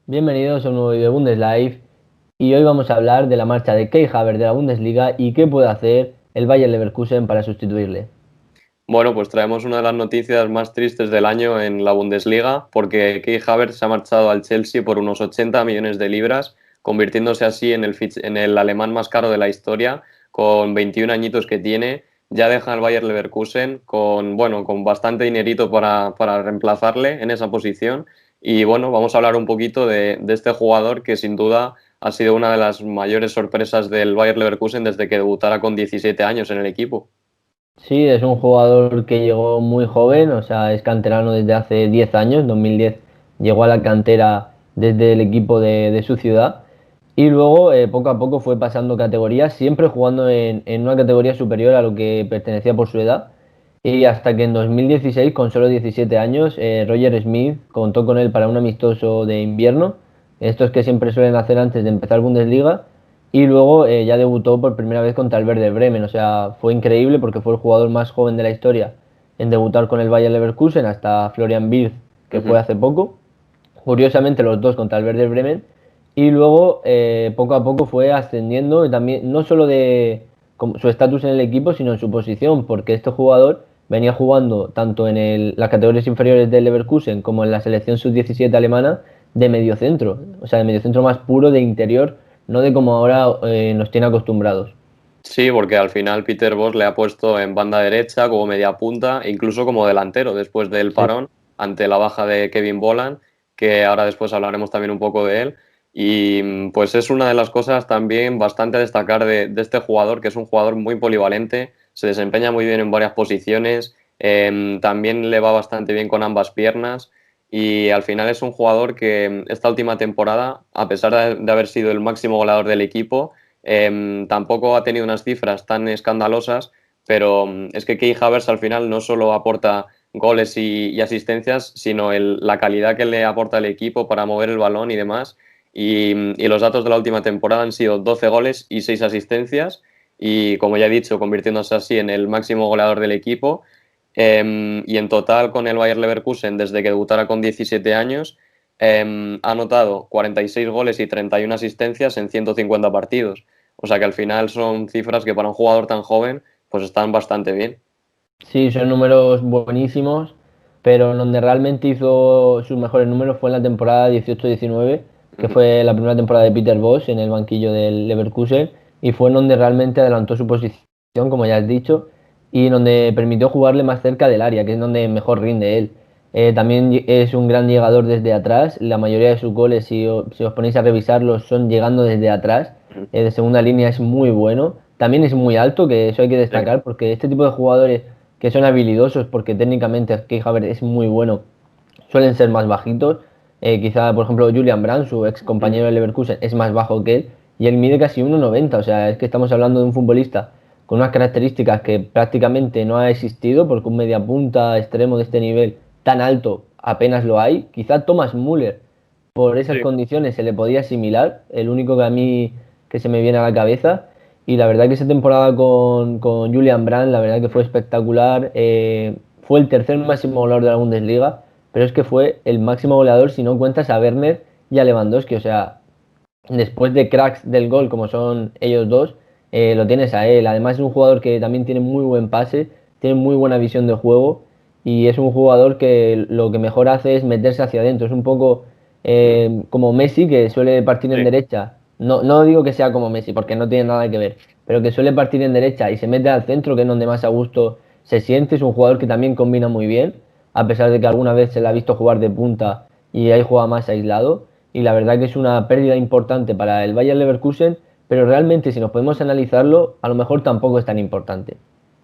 Bienvenidos a un nuevo vídeo de Bundeslive y hoy vamos a hablar de la marcha de Kai Havertz de la Bundesliga y qué puede hacer el Bayer Leverkusen para sustituirle. Bueno, pues traemos una de las noticias más tristes del año en la Bundesliga, porque Kai Havertz se ha marchado al Chelsea por unos 80 millones de libras, convirtiéndose así en el alemán más caro de la historia, con 21 añitos que tiene. Ya deja al Bayer Leverkusen con, bueno, con bastante dinerito para reemplazarle en esa posición. Y bueno, vamos a hablar un poquito de este jugador que sin duda ha sido una de las mayores sorpresas del Bayer Leverkusen desde que debutara con 17 años en el equipo. Sí, es un jugador que llegó muy joven, o sea, es canterano desde hace 10 años, 2010 llegó a la cantera desde el equipo de su ciudad y luego poco a poco fue pasando categorías, siempre jugando en una categoría superior a lo que pertenecía por su edad y hasta que en 2016, con solo 17 años, Roger Smith contó con él para un amistoso de invierno, estos que siempre suelen hacer antes de empezar Bundesliga y luego ya debutó por primera vez contra el Werder Bremen. O sea, fue increíble porque fue el jugador más joven de la historia en debutar con el Bayer Leverkusen hasta Florian Wirtz, que fue Ujú. hace poco. Curiosamente los dos contra el Werder Bremen. Y luego poco a poco fue ascendiendo y también no solo de su estatus en el equipo, sino en su posición, porque este jugador venía jugando tanto en las categorías inferiores del Leverkusen como en la selección sub-17 alemana de mediocentro, o sea, de mediocentro más puro de interior, no de como ahora nos tiene acostumbrados. Sí, porque al final Peter Bosz le ha puesto en banda derecha como media punta e incluso como delantero después del Sí. parón ante la baja de Kevin Bolan, que ahora después hablaremos también un poco de él. Y pues es una de las cosas también bastante a destacar de este jugador, que es un jugador muy polivalente, se desempeña muy bien en varias posiciones, también le va bastante bien con ambas piernas y al final es un jugador que esta última temporada, a pesar de haber sido el máximo goleador del equipo, tampoco ha tenido unas cifras tan escandalosas, pero es que Kai Havertz al final no solo aporta goles y asistencias, sino la calidad que le aporta el equipo para mover el balón y demás. Y los datos de la última temporada han sido 12 goles y 6 asistencias, y como ya he dicho, convirtiéndose así en el máximo goleador del equipo. Y en total con el Bayer Leverkusen, desde que debutara con 17 años, ha anotado 46 goles y 31 asistencias en 150 partidos. O sea que al final son cifras que para un jugador tan joven pues están bastante bien. Sí, son números buenísimos, pero donde realmente hizo sus mejores números fue en la temporada 18-19, que Ujú. fue la primera temporada de Peter Bosz en el banquillo del Leverkusen, y fue en donde realmente adelantó su posición, como ya has dicho, y donde permitió jugarle más cerca del área, que es donde mejor rinde él. También es un gran llegador desde atrás, la mayoría de sus goles, si os ponéis a revisarlos, son llegando desde atrás, Ujú. de segunda línea es muy bueno, también es muy alto, que eso hay que Sí, destacar, porque este tipo de jugadores que son habilidosos porque técnicamente Kai Havertz es muy bueno, suelen ser más bajitos. Quizá, por ejemplo, Julian Brandt, su ex ujú. compañero de Leverkusen, es más bajo que él y él mide casi 1,90. O sea, es que estamos hablando de un futbolista con unas características que prácticamente no ha existido porque un mediapunta extremo de este nivel tan alto apenas lo hay. Quizá Thomas Müller, por esas Sí. condiciones, se le podía asimilar, el único que a mí que se me viene a la cabeza. Y la verdad que esa temporada con Julian Brandt, la verdad que fue espectacular. Fue el tercer máximo goleador de la Bundesliga, pero es que fue el máximo goleador si no cuentas a Werner y a Lewandowski. O sea, después de cracks del gol como son ellos dos, lo tienes a él. Además es un jugador que también tiene muy buen pase, tiene muy buena visión de juego y es un jugador que lo que mejor hace es meterse hacia adentro. Es un poco Ujú. como Messi, que suele partir en Sí. derecha. No, no digo que sea como Messi, porque no tiene nada que ver, pero que suele partir en derecha y se mete al centro, que es donde más a gusto se siente. Es un jugador que también combina muy bien, a pesar de que alguna vez se le ha visto jugar de punta y ahí juega más aislado. Y la verdad que es una pérdida importante para el Bayer Leverkusen, pero realmente si nos podemos analizarlo, a lo mejor tampoco es tan importante.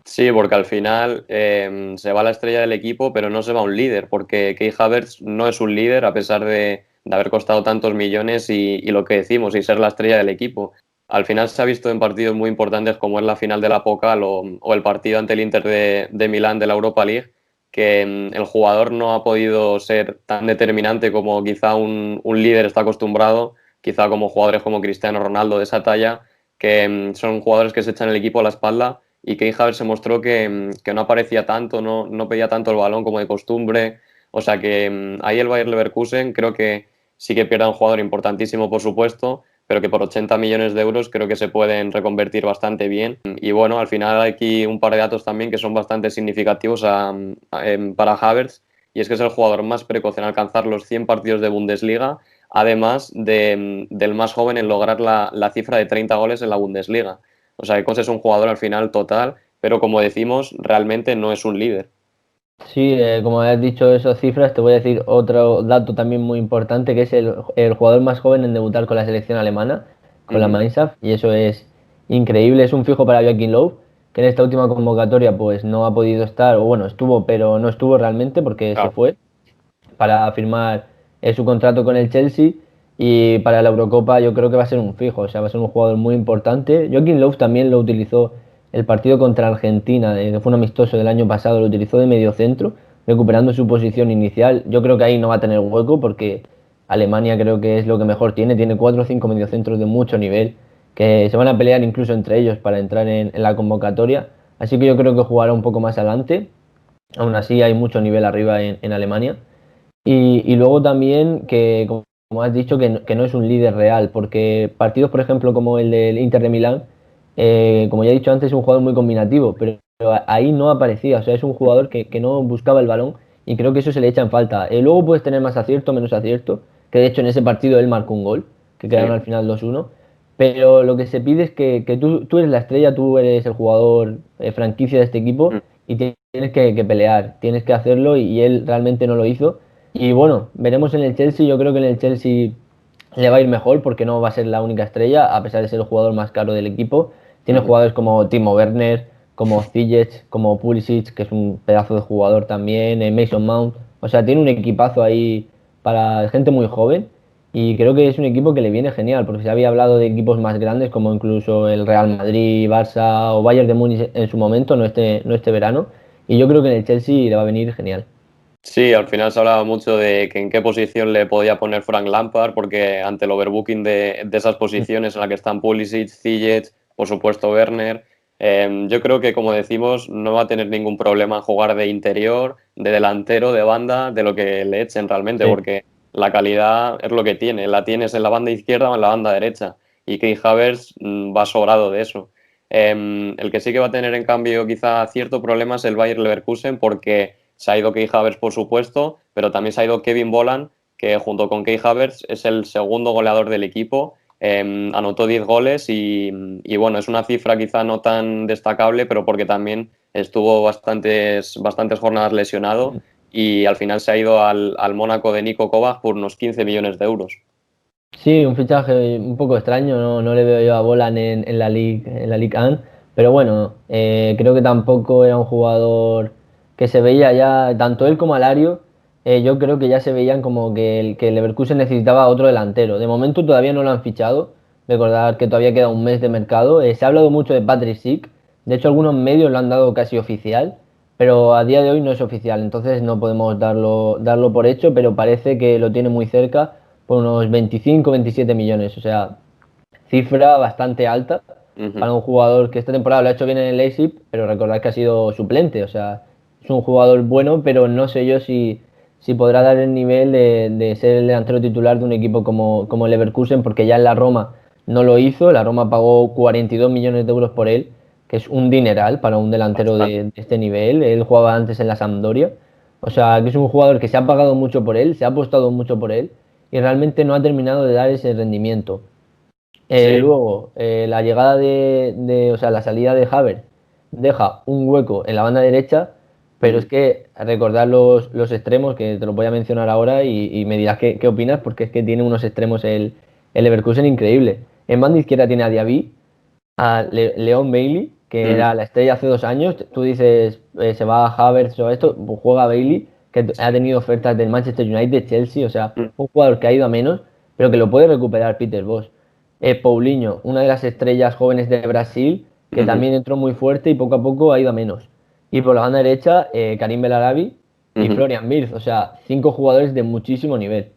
Sí, porque al final se va la estrella del equipo, pero no se va un líder, porque Kai Havertz no es un líder a pesar de haber costado tantos millones y lo que decimos, y ser la estrella del equipo. Al final se ha visto en partidos muy importantes como es la final de la Pokal o el partido ante el Inter de Milán de la Europa League, que el jugador no ha podido ser tan determinante como quizá un líder está acostumbrado, quizá como jugadores como Cristiano Ronaldo de esa talla, que son jugadores que se echan el equipo a la espalda y Kai Havertz se mostró que no aparecía tanto, no pedía tanto el balón como de costumbre. O sea que ahí el Bayer Leverkusen creo que sí que pierda un jugador importantísimo, por supuesto, pero que por 80 millones de euros creo que se pueden reconvertir bastante bien. Y bueno, al final hay aquí un par de datos también que son bastante significativos para Havertz, y es que es el jugador más precoz en alcanzar los 100 partidos de Bundesliga, además del más joven en lograr la cifra de 30 goles en la Bundesliga. O sea, que es un jugador al final total, pero como decimos, realmente no es un líder. Sí, como has dicho esas cifras, te voy a decir otro dato también muy importante, que es el jugador más joven en debutar con la selección alemana, con la Ujú. Mannschaft, y eso es increíble, es un fijo para Joachim Löw, que en esta última convocatoria pues no ha podido estar, o bueno, estuvo, pero no estuvo realmente porque se Claro. fue para firmar su contrato con el Chelsea, y para la Eurocopa yo creo que va a ser un fijo, o sea, va a ser un jugador muy importante. Joaquín Löw también lo utilizó el partido contra Argentina, que fue un amistoso del año pasado, lo utilizó de mediocentro, recuperando su posición inicial. Yo creo que ahí no va a tener hueco porque Alemania creo que es lo que mejor tiene 4 o 5 mediocentros de mucho nivel que se van a pelear incluso entre ellos para entrar en la convocatoria. Así que yo creo que jugará un poco más adelante. Aún así hay mucho nivel arriba en Alemania. Y luego también que, como has dicho, que no es un líder real, porque partidos, por ejemplo, como el del Inter de Milán, como ya he dicho antes, es un jugador muy combinativo, pero ahí no aparecía, o sea, es un jugador que no buscaba el balón y creo que eso se le echa en falta. Luego puedes tener más acierto, menos acierto, que de hecho en ese partido él marcó un gol, que quedaron Sí. al final 2-1, pero lo que se pide es que tú eres la estrella, tú eres el jugador franquicia de este equipo y tienes que pelear, tienes que hacerlo y él realmente no lo hizo. Y bueno, veremos en el Chelsea. Yo creo que en el Chelsea le va a ir mejor porque no va a ser la única estrella, a pesar de ser el jugador más caro del equipo. Tiene Ujú. jugadores como Timo Werner, como Ziyech, como Pulisic, que es un pedazo de jugador también, Mason Mount. O sea, tiene un equipazo ahí para gente muy joven. Y creo que es un equipo que le viene genial, porque se había hablado de equipos más grandes, como incluso el Real Madrid, Barça o Bayern de Múnich en su momento, no este verano. Y yo creo que en el Chelsea le va a venir genial. Sí, al final se hablaba mucho de que en qué posición le podía poner Frank Lampard, porque ante el overbooking de esas posiciones en la que están Pulisic, Ziyech, por supuesto Werner, yo creo que, como decimos, no va a tener ningún problema en jugar de interior, de delantero, de banda, de lo que le echen realmente, Sí. porque la calidad es lo que tiene. La tienes en la banda izquierda o en la banda derecha, y Kai Havertz va sobrado de eso. El que sí que va a tener, en cambio, quizá cierto problema es el Bayer Leverkusen, porque se ha ido Kai Havertz, por supuesto, pero también se ha ido Kevin Volland, que junto con Kai Havertz es el segundo goleador del equipo. Anotó 10 goles y bueno, es una cifra quizá no tan destacable, pero porque también estuvo bastantes jornadas lesionado y al final se ha ido al Mónaco de Niko Kovac por unos 15 millones de euros. Sí, un fichaje un poco extraño, no le veo yo a Bolan en la Ligue 1, pero bueno, creo que tampoco era un jugador que se veía ya, tanto él como Alario, yo creo que ya se veían como que el Leverkusen necesitaba otro delantero. De momento todavía no lo han fichado, recordar que todavía queda un mes de mercado. Se ha hablado mucho de Patrick Schick, de hecho algunos medios lo han dado casi oficial, pero a día de hoy no es oficial, entonces no podemos darlo por hecho, pero parece que lo tiene muy cerca por unos 25, 27 millones. O sea, cifra bastante alta Ujú. para un jugador que esta temporada lo ha hecho bien en el Leipzig, pero recordad que ha sido suplente. O sea, es un jugador bueno, pero no sé yo si podrá dar el nivel de ser el delantero titular de un equipo como el Leverkusen, porque ya en la Roma no lo hizo. La Roma pagó 42 millones de euros por él, que es un dineral para un delantero Bastante. de este nivel. Él jugaba antes en la Sampdoria. O sea, que es un jugador que se ha pagado mucho por él, se ha apostado mucho por él y realmente no ha terminado de dar ese rendimiento. Sí. Luego, la llegada o sea, la salida de Havertz deja un hueco en la banda derecha, pero es Ujú. que recordar los extremos, que te los voy a mencionar ahora y me dirás qué opinas, porque es que tiene unos extremos el Leverkusen increíble. En banda izquierda tiene a Diaby, a Leon Bailey, que Ujú. era la estrella hace 2 años. Tú dices, se va a Havertz o esto, pues juega Bailey, que ha Sí. tenido ofertas del Manchester United, Chelsea, o sea, Mm. un jugador que ha ido a menos, pero que lo puede recuperar Peter Bosz. Paulinho, una de las estrellas jóvenes de Brasil, que Ujú. también entró muy fuerte y poco a poco ha ido a menos. Y por la banda derecha, Karim Belarabi y Ujú. Florian Wirtz, o sea, 5 jugadores de muchísimo nivel.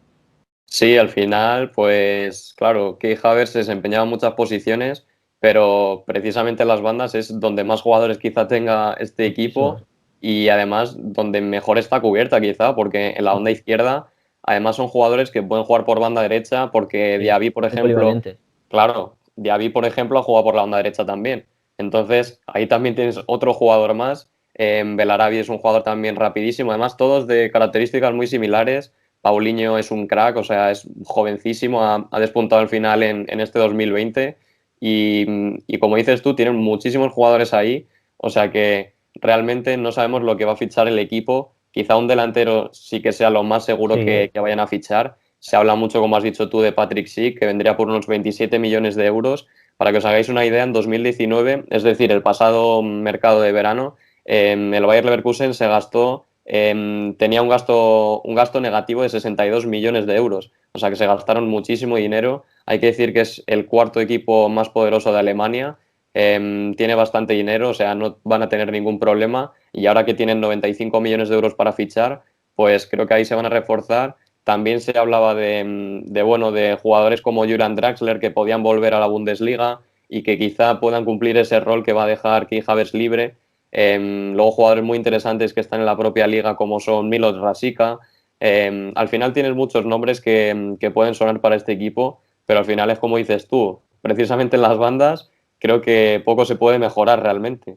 Sí, al final, pues claro, Kai Havertz se desempeñaba en muchas posiciones, pero precisamente en las bandas es donde más jugadores quizá tenga este equipo Muchísimos. y además donde mejor está cubierta quizá, porque en la banda izquierda Además son jugadores que pueden jugar por banda derecha porque Sí, Diaby, por muy ejemplo, polivalente. claro, Diaby, por ejemplo, ha jugado por la banda derecha también. Entonces, ahí también tienes otro jugador más. Belarabi es un jugador también rapidísimo. Además, todos de características muy similares. Paulinho es un crack, o sea, es jovencísimo, ha despuntado al final en este 2020. Y como dices tú, tienen muchísimos jugadores ahí. O sea que realmente no sabemos lo que va a fichar el equipo. Quizá un delantero sí que sea lo más seguro Sí, que vayan a fichar. Se habla mucho, como has dicho tú, de Patrick Schick, que vendría por unos 27 millones de euros. Para que os hagáis una idea, en 2019, es decir, el pasado mercado de verano, el Bayer Leverkusen se gastó, tenía un gasto negativo de 62 millones de euros. O sea que se gastaron muchísimo dinero. Hay que decir que es el cuarto equipo más poderoso de Alemania. Tiene bastante dinero, o sea, no van a tener ningún problema. Y ahora que tienen 95 millones de euros para fichar, pues creo que ahí se van a reforzar. También se hablaba bueno, de jugadores como Julian Draxler que podían volver a la Bundesliga y que quizá puedan cumplir ese rol que va a dejar Kai Havertz libre. Luego jugadores muy interesantes que están en la propia liga como son Milot Rasika. Al final tienes muchos nombres que pueden sonar para este equipo, pero al final es como dices tú, precisamente en las bandas creo que poco se puede mejorar realmente.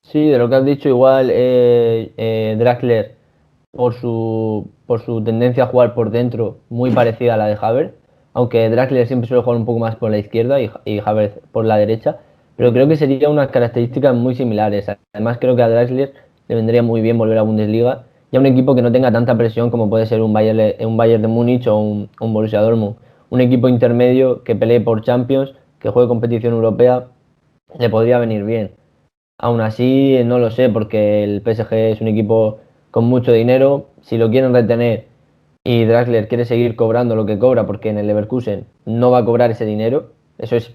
sí, de lo que has dicho, igual Draxler, por su tendencia a jugar por dentro, muy parecida a la de Havertz, aunque Draxler siempre suele jugar un poco más por la izquierda y Havertz por la derecha, pero creo que serían unas características muy similares. Además, creo que a Draxler le vendría muy bien volver a Bundesliga y a un equipo que no tenga tanta presión como puede ser un Bayern de Múnich o un Borussia Dortmund. Un equipo intermedio que pelee por Champions, que juegue competición europea, le podría venir bien. Aún así, no lo sé, porque el PSG es un equipo con mucho dinero. Si lo quieren retener y Draxler quiere seguir cobrando lo que cobra, porque en el Leverkusen no va a cobrar ese dinero, eso es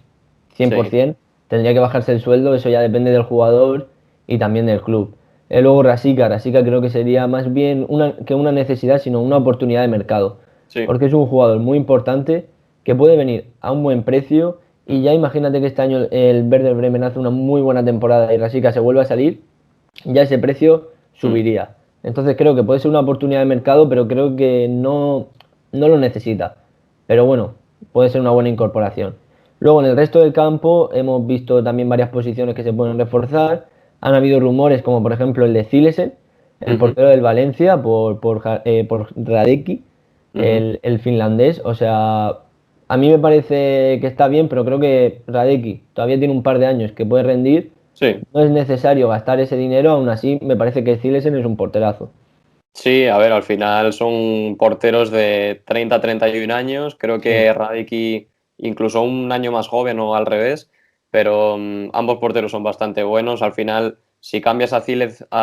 Sí, 100%, tendría que bajarse el sueldo, eso ya depende del jugador y también del club. Luego Rasika creo que sería más bien que una necesidad, sino una oportunidad de mercado, sí. porque es un jugador muy importante que puede venir a un buen precio y ya imagínate que este año el Werder Bremen hace una muy buena temporada y Rasika se vuelve a salir, ya ese precio Mm. subiría. Entonces creo que puede ser una oportunidad de mercado, pero creo que no lo necesita. Pero bueno, puede ser una buena incorporación. Luego en el resto del campo hemos visto también varias posiciones que se pueden reforzar. Han habido rumores como por ejemplo el de Zilesen, el Ujú, portero del Valencia, por Radecki, ujú. el finlandés. O sea, a mí me parece que está bien, pero creo que Radecki todavía tiene un par de años que puede rendir. Sí. No es necesario gastar ese dinero, aún así me parece que Zilesen es un porterazo. Sí, a ver, al final son porteros de 30 a 31 años. Creo Sí. que Radicki incluso un año más joven o al revés, pero ambos porteros son bastante buenos. Al final, si cambias a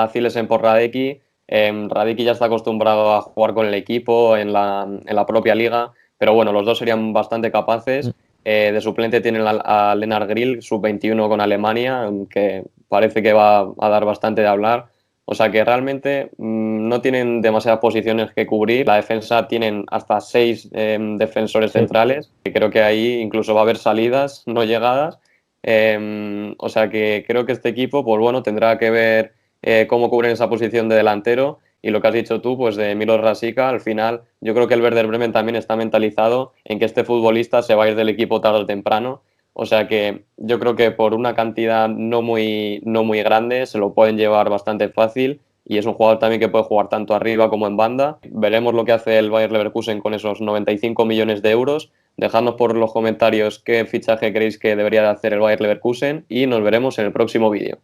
Zilesen por Radicki, Radicki ya está acostumbrado a jugar con el equipo en la propia liga, pero bueno, los dos serían bastante capaces. De suplente tienen a Lennart Grill, sub-21 con Alemania, que parece que va a dar bastante de hablar. O sea que realmente no tienen demasiadas posiciones que cubrir. La defensa tienen hasta 6 defensores Sí. centrales, que creo que ahí incluso va a haber salidas, no llegadas. O sea que creo que este equipo, pues bueno, tendrá que ver cómo cubren esa posición de delantero. Y lo que has dicho tú, pues de Milo Rasika, al final yo creo que el Werder Bremen también está mentalizado en que este futbolista se va a ir del equipo tarde o temprano. O sea que yo creo que por una cantidad no muy grande se lo pueden llevar bastante fácil y es un jugador también que puede jugar tanto arriba como en banda. Veremos lo que hace el Bayer Leverkusen con esos 95 millones de euros. Dejadnos por los comentarios qué fichaje creéis que debería de hacer el Bayer Leverkusen y nos veremos en el próximo vídeo.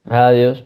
Adiós.